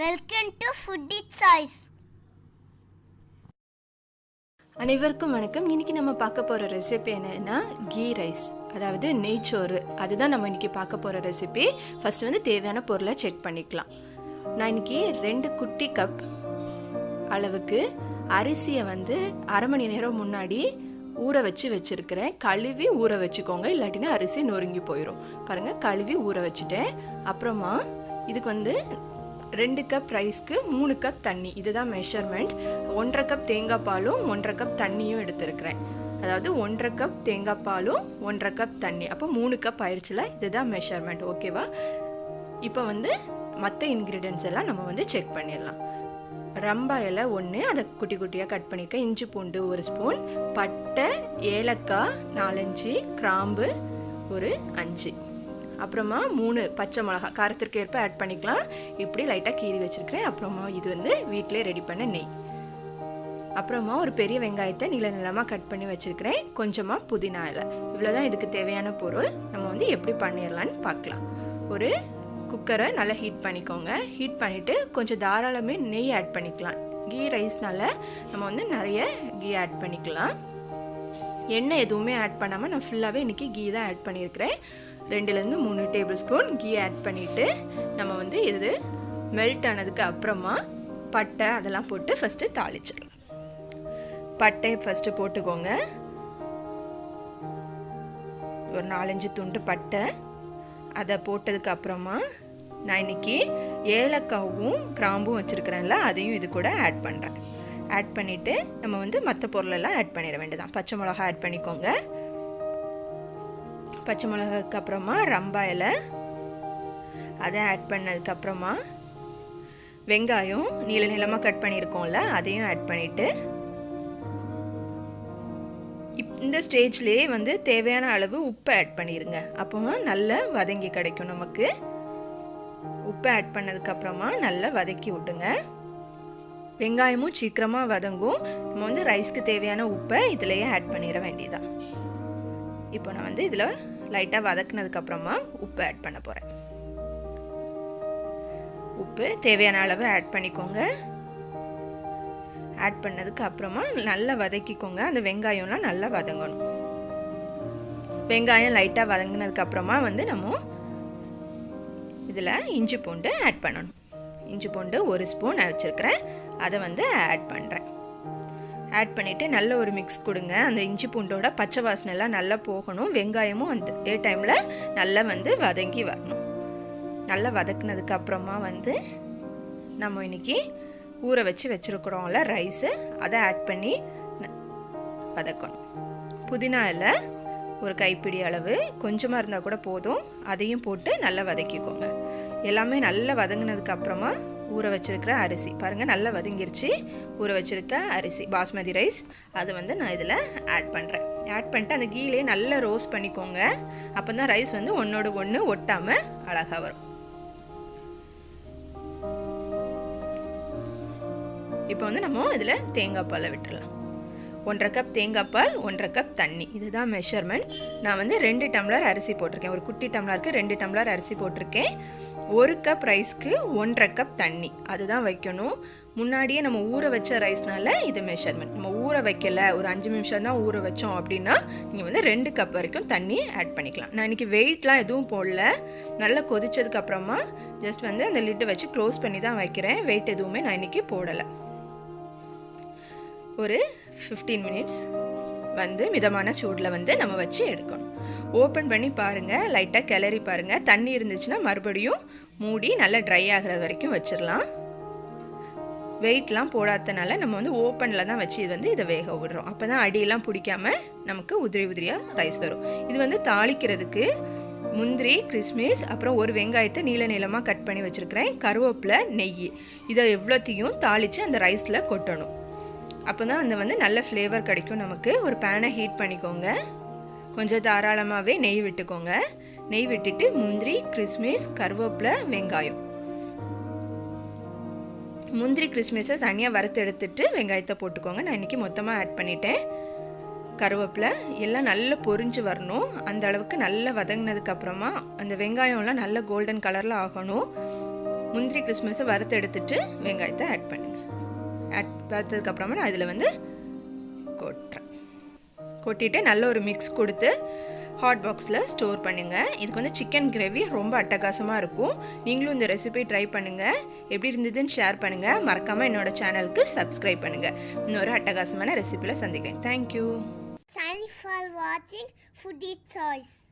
Welcome to foodie choice. அனைவருக்கும் வணக்கம். இன்றைக்கி நம்ம பார்க்க போகிற ரெசிபி என்னென்னா கீ ரைஸ், அதாவது நெய்ச்சோறு. அதுதான் நம்ம இன்றைக்கி பார்க்க போகிற ரெசிபி. ஃபஸ்ட்டு வந்து தேவையான பொருளை செக் பண்ணிக்கலாம். நான் இன்றைக்கி 2 குட்டி கப் அளவுக்கு அரிசியை வந்து அரை மணி நேரம் முன்னாடி ஊற வச்சுருக்கிறேன். கழுவி ஊற வச்சுக்கோங்க, இல்லாட்டினா அரிசி நொறுங்கி போயிடும். பாருங்கள், கழுவி ஊற வச்சுட்டேன். அப்புறமா இதுக்கு வந்து 2 கப் ரைஸ்க்கு 3 கப் தண்ணி, இதுதான் மெஷர்மெண்ட். 1.5 கப் தேங்காய் பாலும் 1.5 கப் தண்ணியும் எடுத்துருக்கிறேன். அதாவது 1.5 கப் தேங்காய் பாலும் 1.5 கப் தண்ணி, அப்போ 3 கப் ஆயிடுச்சுல. இதுதான் மெஷர்மெண்ட், ஓகேவா? இப்போ வந்து மற்ற இன்க்ரீடியன்ஸ் எல்லாம் நம்ம வந்து செக் பண்ணிடலாம். ரம்பா இலை 1, அதை குட்டி குட்டியாக கட் பண்ணிக்க. இஞ்சி பூண்டு 1 ஸ்பூன், பட்டை, ஏலக்காய் 4-5, கிராம்பு ஒரு 5, அப்புறமா 3 பச்சை மிளகா காரத்திற்கு ஏற்ப ஆட் பண்ணிக்கலாம். இப்படி லைட்டாக கீறி வச்சுருக்கிறேன். அப்புறமா இது வந்து வீட்டிலே ரெடி பண்ண நெய். அப்புறமா ஒரு பெரிய வெங்காயத்தை நீளமாக கட் பண்ணி வச்சுருக்கிறேன். கொஞ்சமாக புதினா இலை. இவ்வளோதான் இதுக்கு தேவையான பொருள். நம்ம வந்து எப்படி பண்ணிடலான்னு பார்க்கலாம். ஒரு குக்கரை நல்லா ஹீட் பண்ணிக்கோங்க. ஹீட் பண்ணிவிட்டு கொஞ்சம் தாராளமே நெய் ஆட் பண்ணிக்கலாம். கீ ரைஸ்னால நம்ம வந்து நிறைய கீ ஆட் பண்ணிக்கலாம். எண்ணெய் எதுவுமே ஆட் பண்ணாமல் நான் ஃபுல்லாகவே இன்றைக்கி கீ தான் ஆட் பண்ணியிருக்கிறேன். 2-3 டேபிள் ஸ்பூன் கீ ஆட் பண்ணிவிட்டு நம்ம வந்து இது மெல்ட் ஆனதுக்கு அப்புறமா பட்டை அதெல்லாம் போட்டு ஃபஸ்ட்டு தாளிச்சிடலாம். பட்டையை ஃபஸ்ட்டு போட்டுக்கோங்க. ஒரு 4-5 துண்டு பட்டை. அதை போட்டதுக்கு அப்புறமா நான் இன்றைக்கி ஏலக்காவும் கிராம்பும் வச்சுருக்கிறேன்ல, அதையும் இது கூட ஆட் பண்ணுறேன். ஆட் பண்ணிவிட்டு நம்ம வந்து மற்ற பொருளெல்லாம் ஆட் பண்ணிட வேண்டியதான். பச்சை மிளகா ஆட் பண்ணிக்கோங்க. பச்சை மிளகாக்கு அப்புறமா ரம்பா இலை, அதை ஆட் பண்ணதுக்கப்புறமா வெங்காயம் நீளமாக கட் பண்ணியிருக்கோம்ல, அதையும் ஆட் பண்ணிவிட்டு இந்த ஸ்டேஜ்லேயே வந்து தேவையான அளவு உப்பு ஆட் பண்ணிடுங்க. அப்போ நல்லா வதங்கி கிடைக்கும் நமக்கு. உப்பு ஆட் பண்ணதுக்கப்புறமா நல்லா வதக்கி விட்டுங்க. வெங்காயமும் சீக்கிரமாக வதங்கும். நம்ம வந்து ரைஸ்க்கு தேவையான உப்பை இதிலேயே ஆட் பண்ணிட வேண்டியதான். இப்போ நான் வந்து இதில் லைட்டாக வதக்குனதுக்கப்புறமா உப்பு ஆட் பண்ண போகிறேன். உப்பு தேவையான அளவு ஆட் பண்ணிக்கோங்க. ஆட் பண்ணதுக்கு அப்புறமா நல்லா வதக்கிக்கோங்க. அந்த வெங்காயம்லாம் நல்லா வதங்கணும். வெங்காயம் லைட்டாக வதங்கினதுக்கப்புறமா வந்து நம்ம இதில் இஞ்சி பூண்டு ஆட் பண்ணணும். இஞ்சி பூண்டு 1 ஸ்பூன் வச்சுருக்கிறேன், அதை வந்து ஆட் பண்ணுறேன். ஆட் பண்ணிவிட்டு நல்ல ஒரு மிக்ஸ் கொடுங்க. அந்த இஞ்சி பூண்டோட பச்சை வாசனைலாம் நல்லா போகணும். வெங்காயமும் அந்த டைமில் நல்லா வந்து வதங்கி வரணும். நல்லா வதக்குனதுக்கு அப்புறமா வந்து நம்ம இன்றைக்கி ஊற வச்சுருக்குறோம்ல ரைஸு, அதை ஆட் பண்ணி வதக்கணும். புதினா இலை ஒரு கைப்பிடி அளவு, கொஞ்சமாக இருந்தால் கூட போதும், அதையும் போட்டு நல்லா வதக்கிக்கோங்க. எல்லாமே நல்லா வதங்கினதுக்கு அப்புறமா ஊற வச்சுருக்கிற அரிசி பாருங்கள் நல்லா வதங்கிருச்சு. ஊற வச்சுருக்க அரிசி பாஸ்மதி ரைஸ், அதை வந்து நான் இதில் ஆட் பண்ணுறேன். ஆட் பண்ணிட்டு அந்த கீழே நல்லா ரோஸ்ட் பண்ணிக்கோங்க. அப்போ தான் ரைஸ் வந்து ஒன்றோடு ஒன்று ஒட்டாமல் அழகாக வரும். இப்போ வந்து நம்ம இதில் தேங்காய் பாலை விட்டுடலாம். 1.5 கப் தேங்காய் பால், 1.5 கப் தண்ணி, இதுதான் மெஷர்மெண்ட். நான் வந்து 2 டம்ளர் அரிசி போட்டிருக்கேன். ஒரு குட்டி டம்ளருக்கு 2 டம்ளர் அரிசி போட்டிருக்கேன். 1 கப் ரைஸ்க்கு 1.5 கப் தண்ணி, அதுதான் வைக்கணும். முன்னாடியே நம்ம ஊற வச்ச ரைஸ்னால இது மெஷர்மெண்ட். நம்ம ஊற வைக்கல, ஒரு 5 நிமிஷம் தான் ஊற வச்சோம் அப்படின்னா நீங்கள் வந்து 2 கப் வரைக்கும் தண்ணி ஆட் பண்ணிக்கலாம். நான் இன்றைக்கி வெயிட்லாம் எதுவும் போடல. நல்லா கொதிச்சதுக்கப்புறமா ஜஸ்ட் வந்து அந்த லிட்டை வச்சு க்ளோஸ் பண்ணி தான் வைக்கிறேன். வெயிட் எதுவுமே நான் இன்றைக்கி போடலை. ஒரு 15 மினிட்ஸ் வந்து மிதமான சூடில் வந்து நம்ம வச்சு எடுக்கணும். ஓப்பன் பண்ணி பாருங்கள், லைட்டாக கிளறி பாருங்கள். தண்ணி இருந்துச்சுன்னா மறுபடியும் மூடி நல்லா ட்ரை ஆகிறது வரைக்கும் வச்சிடலாம். வெயிட்லாம் போடாதனால நம்ம வந்து ஓப்பனில் தான் வச்சு இது வந்து இதை வேக விடுறோம். அப்போ தான் அடியெல்லாம் பிடிக்காமல் நமக்கு உதிரியாக ரைஸ் வரும். இது வந்து தாளிக்கிறதுக்கு முந்திரி, கிறிஸ்மிஸ், அப்புறம் ஒரு வெங்காயத்தை நீளமாக கட் பண்ணி வச்சுருக்கிறேன். கருவேப்பிலை, நெய், இதை எவ்வளோத்தையும் தாளித்து அந்த ரைஸில் கொட்டணும். அப்போ தான் அந்த வந்து நல்ல ஃப்ளேவர் கிடைக்கும் நமக்கு. ஒரு பேனை ஹீட் பண்ணிக்கோங்க. கொஞ்சம் தாராளமாகவே நெய் விட்டுக்கோங்க. நெய் விட்டுட்டு முந்திரி, கிறிஸ்மிஸ், கருவேப்பிலை, வெங்காயம், முந்திரி கிறிஸ்மிஸை தனியாக வறுத்து எடுத்துட்டு வெங்காயத்தை போட்டுக்கோங்க. நான் இன்றைக்கி மொத்தமாக ஆட் பண்ணிட்டேன். கருவேப்பிலை எல்லாம் நல்லா பொரிஞ்சு வரணும். அந்த அளவுக்கு நல்லா வதங்கினதுக்கப்புறமா அந்த வெங்காயம்லாம் நல்ல கோல்டன் கலரில் ஆகணும். முந்திரி கிறிஸ்மஸை வறுத்து எடுத்துட்டு வெங்காயத்தை ஆட் பண்ணுங்கள். வறுத்ததுக்கப்புறமா நான் இதில் வந்து கொட்டிட்டு நல்ல ஒரு மிக்ஸ் கொடுத்து ஹாட் பாக்ஸில் ஸ்டோர் பண்ணுங்கள். இதுக்கு வந்து சிக்கன் கிரேவி ரொம்ப அட்டகாசமாக இருக்கும். நீங்களும் இந்த ரெசிபி ட்ரை பண்ணுங்கள். எப்படி இருந்ததுன்னு ஷேர் பண்ணுங்கள். மறக்காமல் என்னோட சேனலுக்கு சப்ஸ்கிரைப் பண்ணுங்கள். இன்னொரு அட்டகாசமான ரெசிபியில் சந்திக்கிறேன். Thank you. Thank you for watching Foodie Choice.